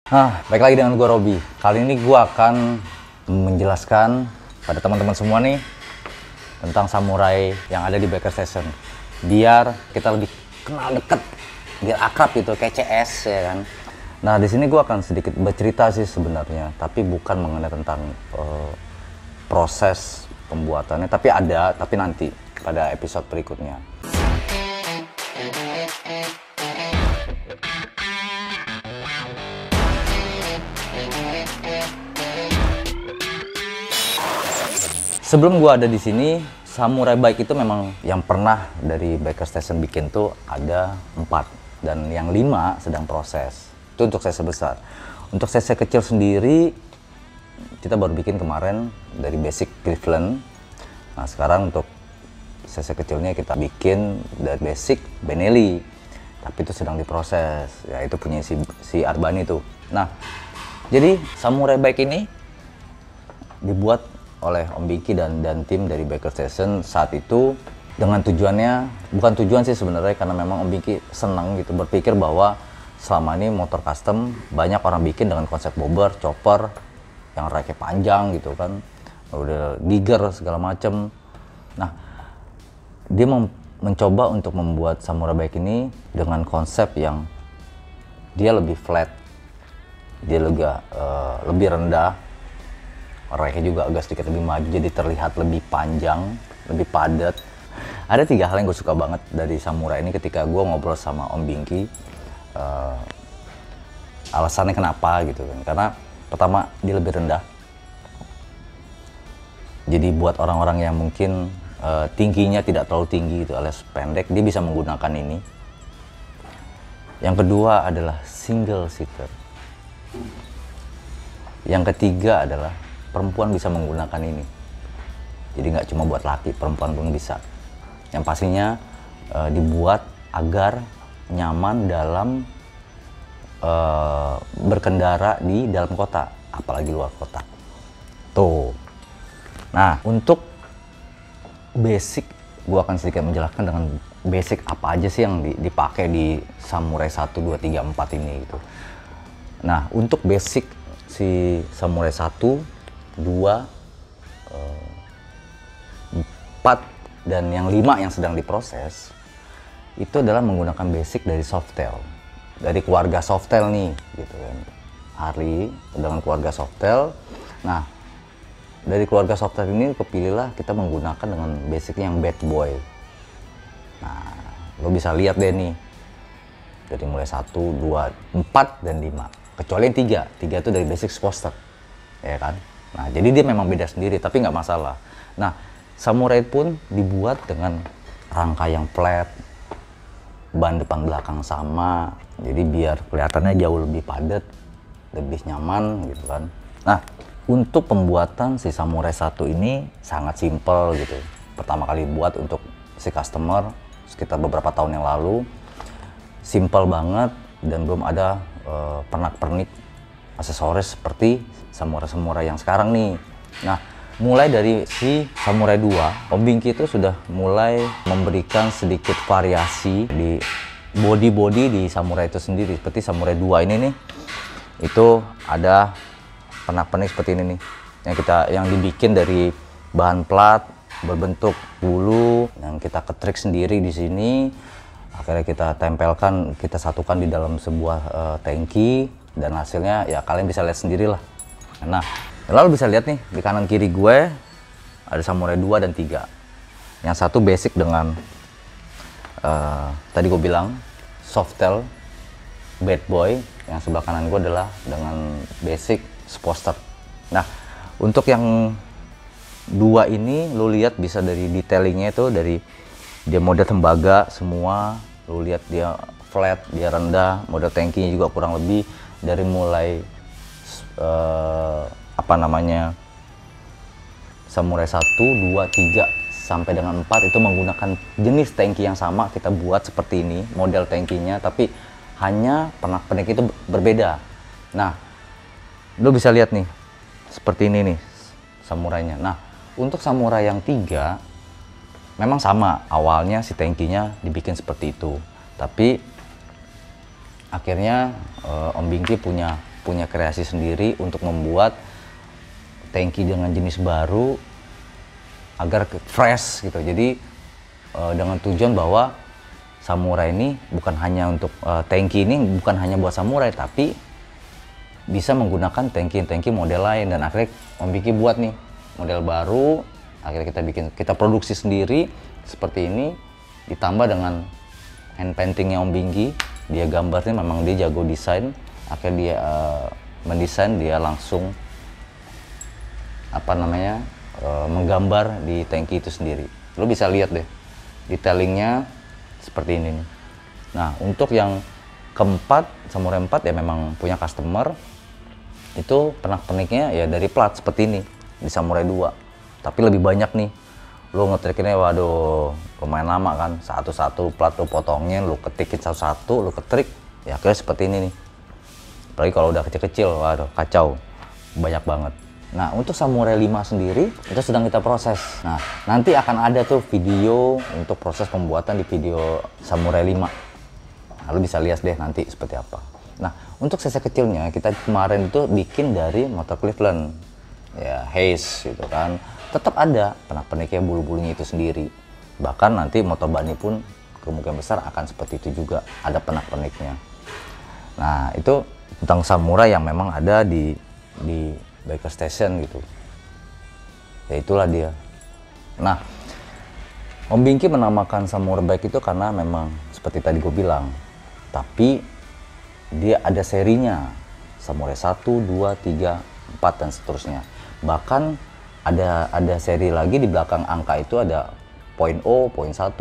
Baik lagi dengan gue Robi. Kali ini gue akan menjelaskan pada teman-teman semua nih tentang samurai yang ada di Biker Station. Biar kita lebih kenal deket, biar akrab gitu, kayak CS ya kan. Nah di sini gue akan sedikit bercerita sih sebenarnya, tapi bukan mengenai tentang proses pembuatannya, tapi nanti pada episode berikutnya. Sebelum gua ada di sini, samurai bike itu memang yang pernah dari Biker Station bikin tuh ada 4 dan yang 5 sedang proses. Itu untuk cc besar. Untuk cc kecil sendiri kita baru bikin kemarin dari basic Cleveland. Nah, sekarang untuk cc kecilnya kita bikin dari basic Benelli. Tapi itu sedang diproses. Ya itu punya si Arbani itu. Nah, jadi samurai bike ini dibuat oleh Om Bingki dan tim dari Biker Station saat itu dengan tujuannya, bukan tujuan sih sebenarnya, karena memang Om Bingki senang gitu berpikir bahwa selama ini motor custom banyak orang bikin dengan konsep bobber, chopper yang raknya panjang gitu kan, udah digger segala macem. Nah dia mencoba untuk membuat samurai bike ini dengan konsep yang dia lebih flat, dia lebih rendah, raknya juga agak sedikit lebih maju, jadi terlihat lebih panjang, lebih padat. Ada 3 hal yang gue suka banget dari samurai ini ketika gue ngobrol sama Om Bingki. Alasannya kenapa gitu kan, karena pertama dia lebih rendah, jadi buat orang-orang yang mungkin tingginya tidak terlalu tinggi gitu alias pendek, dia bisa menggunakan ini. Yang kedua adalah single seater. Yang ketiga adalah perempuan bisa menggunakan ini, jadi nggak cuma buat laki, perempuan pun bisa. Yang pastinya dibuat agar nyaman dalam berkendara di dalam kota, apalagi luar kota. Tuh. Nah, untuk basic, gua akan sedikit menjelaskan dengan basic apa aja sih yang dipakai di Samurai 1, 2, 3, 4 ini gitu. Nah, untuk basic si Samurai 1, 2, 4 dan yang 5 yang sedang diproses itu adalah menggunakan basic dari Softail, dari keluarga Softail nih gitu kan, Harley dengan keluarga Softail. Nah dari keluarga Softail ini kepilihlah kita menggunakan dengan basic yang Bad Boy. Nah lo bisa lihat deh nih dari mulai 1, 2, 4 dan 5, kecuali yang 3 itu dari basic Sposter ya kan. Nah, jadi dia memang beda sendiri, tapi nggak masalah. Nah, Samurai pun dibuat dengan rangka yang flat, ban depan belakang sama, jadi biar kelihatannya jauh lebih padat, lebih nyaman gitu kan. Nah, untuk pembuatan si Samurai 1 ini sangat simpel gitu. Pertama kali buat untuk si customer sekitar beberapa tahun yang lalu, simpel banget dan belum ada pernak-pernik aksesoris seperti samurai yang sekarang nih. Nah, mulai dari si Samurai 2, Om Bingki itu sudah mulai memberikan sedikit variasi di body di samurai itu sendiri. Seperti Samurai 2 ini nih, itu ada pernak-pernik seperti ini nih, yang dibikin dari bahan plat berbentuk bulu yang kita ketrik sendiri di sini. Akhirnya kita tempelkan, kita satukan di dalam sebuah tangki, dan hasilnya ya kalian bisa lihat sendirilah. Nah, lalu bisa lihat nih di kanan kiri gue ada Samurai 2 dan 3. Yang satu basic dengan tadi gue bilang Softail Bad Boy, yang sebelah kanan gue adalah dengan basic Sposter. Nah, untuk yang 2 ini lo lihat bisa dari detailingnya itu, dari dia model tembaga semua, lo lihat dia flat, dia rendah, model tankinya juga kurang lebih dari mulai Samurai 1, 2, 3 sampai dengan 4 itu menggunakan jenis tangki yang sama, kita buat seperti ini model tangkinya, tapi hanya pernak-pernik itu berbeda. Nah, lo bisa lihat nih seperti ini nih samurainya. Nah, untuk Samurai yang 3 memang sama, awalnya si tangkinya dibikin seperti itu, tapi akhirnya Om Bingki punya punya kreasi sendiri untuk membuat tanki dengan jenis baru agar fresh gitu. Jadi dengan tujuan bahwa samurai ini bukan hanya untuk tanki ini bukan hanya buat samurai, tapi bisa menggunakan tanki model lain. Dan akhirnya Om Bingki buat nih model baru, akhirnya kita produksi sendiri seperti ini, ditambah dengan hand paintingnya Om Bingki. Dia gambarnya memang dia jago desain, akhirnya dia mendesain, dia langsung menggambar di tanki itu sendiri. Lo bisa lihat deh detailingnya seperti ini nih. Nah, untuk yang keempat, Samurai 4 ya memang punya customer. Itu pernak-perniknya ya dari plat seperti ini di Samurai 2. Tapi lebih banyak nih. Lo ngetrikinnya waduh lumayan lama kan. Satu-satu plat lo potongin, lo ketikin satu-satu, lo ketrik. Ya akhirnya seperti ini nih. Apalagi kalau udah kecil-kecil, waduh kacau. Banyak banget. Nah, untuk Samurai 5 sendiri itu sedang kita proses. Nah, nanti akan ada tuh video untuk proses pembuatan di video Samurai 5. Nah, lu bisa lihat deh nanti seperti apa. Nah, untuk cc kecilnya kita kemarin itu bikin dari motor Cleveland. Ya, Hayes gitu kan. Tetap ada pernak-perniknya, bulu-bulunya itu sendiri. Bahkan nanti motor Bani pun kemungkinan besar akan seperti itu juga, ada pernak-perniknya. Nah, itu tentang Samurai yang memang ada di biker station gitu. Ya itulah dia. Nah, Om Bingki menamakan Samurai Bike itu karena memang seperti tadi gue bilang, tapi dia ada serinya, Samurai 1, 2, 3, 4 dan seterusnya. Bahkan ada seri lagi di belakang angka itu ada poin O, poin 1,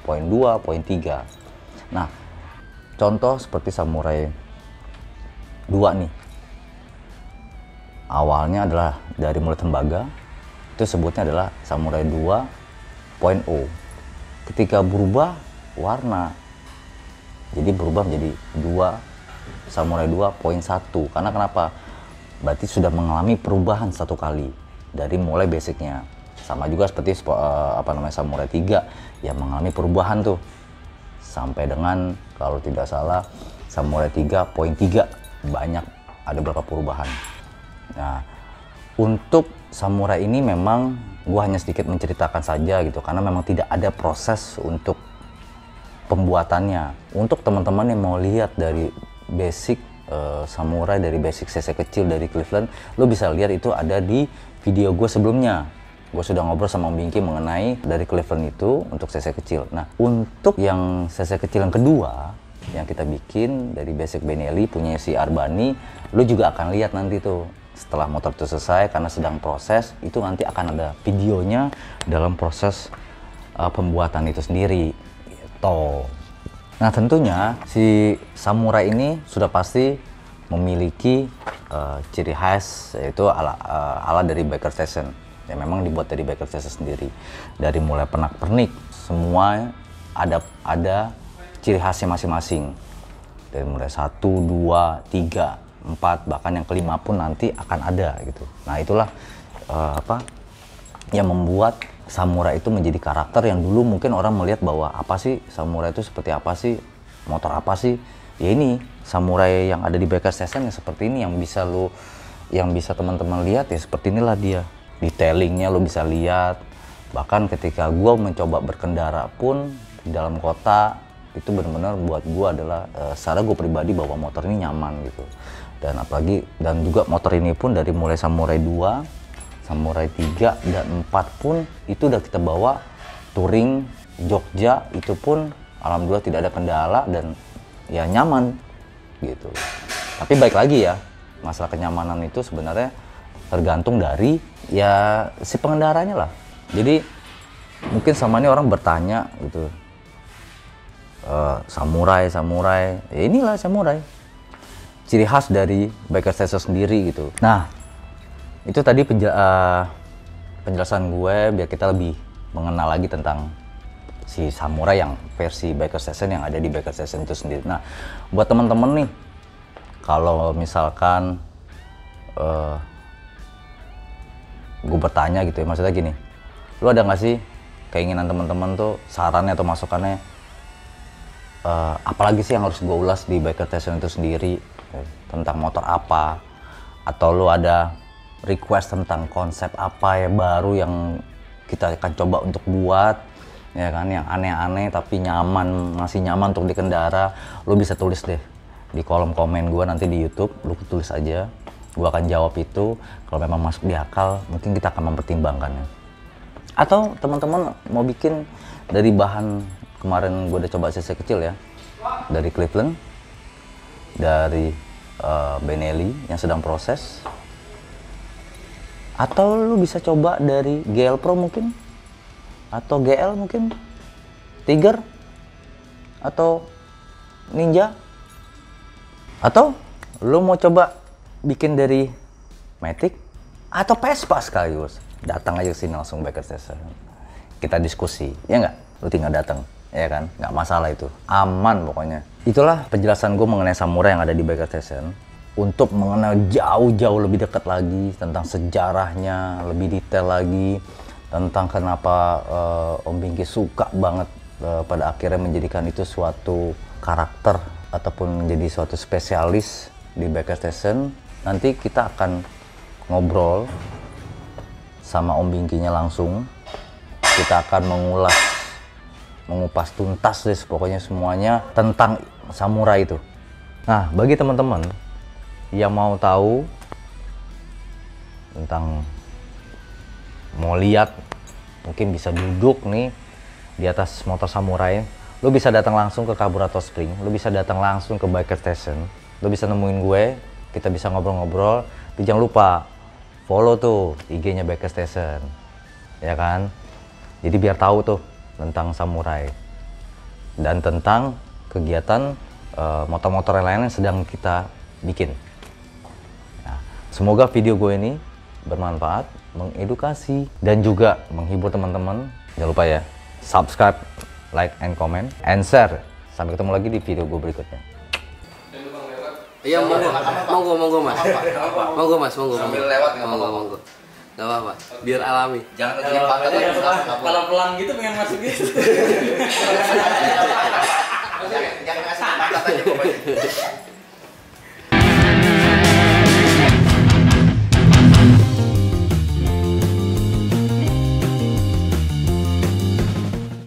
poin 2, poin 3. Nah, contoh seperti Samurai 2 nih. Awalnya adalah dari mulai tembaga, itu sebutnya adalah Samurai 2.0. Ketika berubah warna, jadi berubah menjadi Samurai 2.1. Karena kenapa? Berarti sudah mengalami perubahan satu kali dari mulai basicnya. Sama juga seperti Samurai 3 yang mengalami perubahan tuh sampai dengan kalau tidak salah Samurai 3.3 banyak ada beberapa perubahan. Nah, untuk Samurai ini memang gua hanya sedikit menceritakan saja gitu, karena memang tidak ada proses untuk pembuatannya. Untuk teman-teman yang mau lihat dari basic Samurai, dari basic cc kecil dari Cleveland, lo bisa lihat itu ada di video gue sebelumnya. Gue sudah ngobrol sama Om Bingki mengenai dari Cleveland itu untuk cc kecil. Nah, untuk yang cc kecil yang kedua yang kita bikin dari basic Benelli punya si Arbani, lo juga akan lihat nanti tuh. Setelah motor itu selesai, karena sedang proses, itu nanti akan ada videonya dalam proses pembuatan itu sendiri gitu. Nah, tentunya si Samurai ini sudah pasti memiliki ciri khas, yaitu ala dari biker station yang memang dibuat dari biker station sendiri. Dari mulai pernak-pernik semua ada ciri khasnya masing-masing. Dari mulai 1, 2, 3, 4, bahkan yang kelima pun nanti akan ada gitu. Nah, itulah yang membuat Samurai itu menjadi karakter yang dulu mungkin orang melihat bahwa apa sih Samurai itu seperti apa sih, motor apa sih. Ya ini Samurai yang ada di biker station yang seperti ini, yang bisa teman-teman lihat ya seperti inilah dia. Detailingnya lo bisa lihat. Bahkan ketika gue mencoba berkendara pun di dalam kota, itu benar-benar buat gue adalah secara gue pribadi bahwa motor ini nyaman gitu. Dan apalagi, dan juga motor ini pun dari mulai Samurai 2, Samurai 3, dan 4 pun itu udah kita bawa touring Jogja, itu pun alhamdulillah tidak ada kendala dan ya nyaman gitu. Tapi baik lagi ya, masalah kenyamanan itu sebenarnya tergantung dari ya si pengendaranya lah. Jadi mungkin sama ini orang bertanya gitu, Samurai, ya inilah Samurai. Ciri khas dari biker station sendiri gitu. Nah, itu tadi penjelasan gue biar kita lebih mengenal lagi tentang si Samurai yang versi biker station yang ada di biker station itu sendiri. Nah, buat teman-teman nih, kalau misalkan gue bertanya gitu ya, maksudnya gini, lu ada nggak sih keinginan teman-teman tuh, sarannya atau masukannya, apalagi sih yang harus gue ulas di biker station itu sendiri? tentang motor apa, atau lu ada request tentang konsep apa ya baru yang kita akan coba untuk buat, ya kan, yang aneh-aneh tapi nyaman, masih nyaman untuk dikendara, lu bisa tulis deh di kolom komen gue nanti di YouTube, lu tulis aja, gue akan jawab itu. Kalau memang masuk di akal, mungkin kita akan mempertimbangkannya. Atau teman-teman mau bikin dari bahan kemarin gue udah coba CC kecil ya, dari Cleveland, dari Benelli yang sedang proses, atau lu bisa coba dari GL Pro mungkin, atau GL mungkin, Tiger, atau Ninja, atau lu mau coba bikin dari Matic atau Vespa sekaligus. Datang aja ke sini langsung Bikers Station. Kita diskusi, ya nggak? Lu tinggal datang, ya kan? Nggak masalah itu, aman pokoknya. Itulah penjelasan gue mengenai Samurai yang ada di Bikers Station. Untuk mengenal jauh-jauh lebih dekat lagi tentang sejarahnya, lebih detail lagi tentang kenapa Om Bingki suka banget pada akhirnya menjadikan itu suatu karakter ataupun menjadi suatu spesialis di Bikers Station. Nanti kita akan ngobrol sama Om Bingkinya langsung. Kita akan mengupas tuntas deh pokoknya semuanya tentang Samurai itu. Nah, bagi teman-teman yang mau tahu tentang, mau lihat, mungkin bisa duduk nih di atas motor Samurai, lu bisa datang langsung ke Karburator Spring, lu bisa datang langsung ke Bikers Station, lu bisa nemuin gue, kita bisa ngobrol-ngobrol. Tapi jangan lupa follow tuh IG-nya Bikers Station, ya kan? Jadi biar tahu tuh tentang Samurai dan tentang kegiatan motor-motor lain yang sedang kita bikin. Semoga video gue ini bermanfaat, mengedukasi, dan juga menghibur teman-teman. Jangan lupa ya, subscribe, like, and comment, and share. Sampai ketemu lagi di video gue berikutnya. Iya, monggo mas. Monggo mas. Sambil lewat nggak monggo. Nggak apa-apa, biar alami. Jangan ujungin pantat lagi. Kalau pelang gitu pengen masuk gitu. Jangan ngasih pantat aja pokoknya.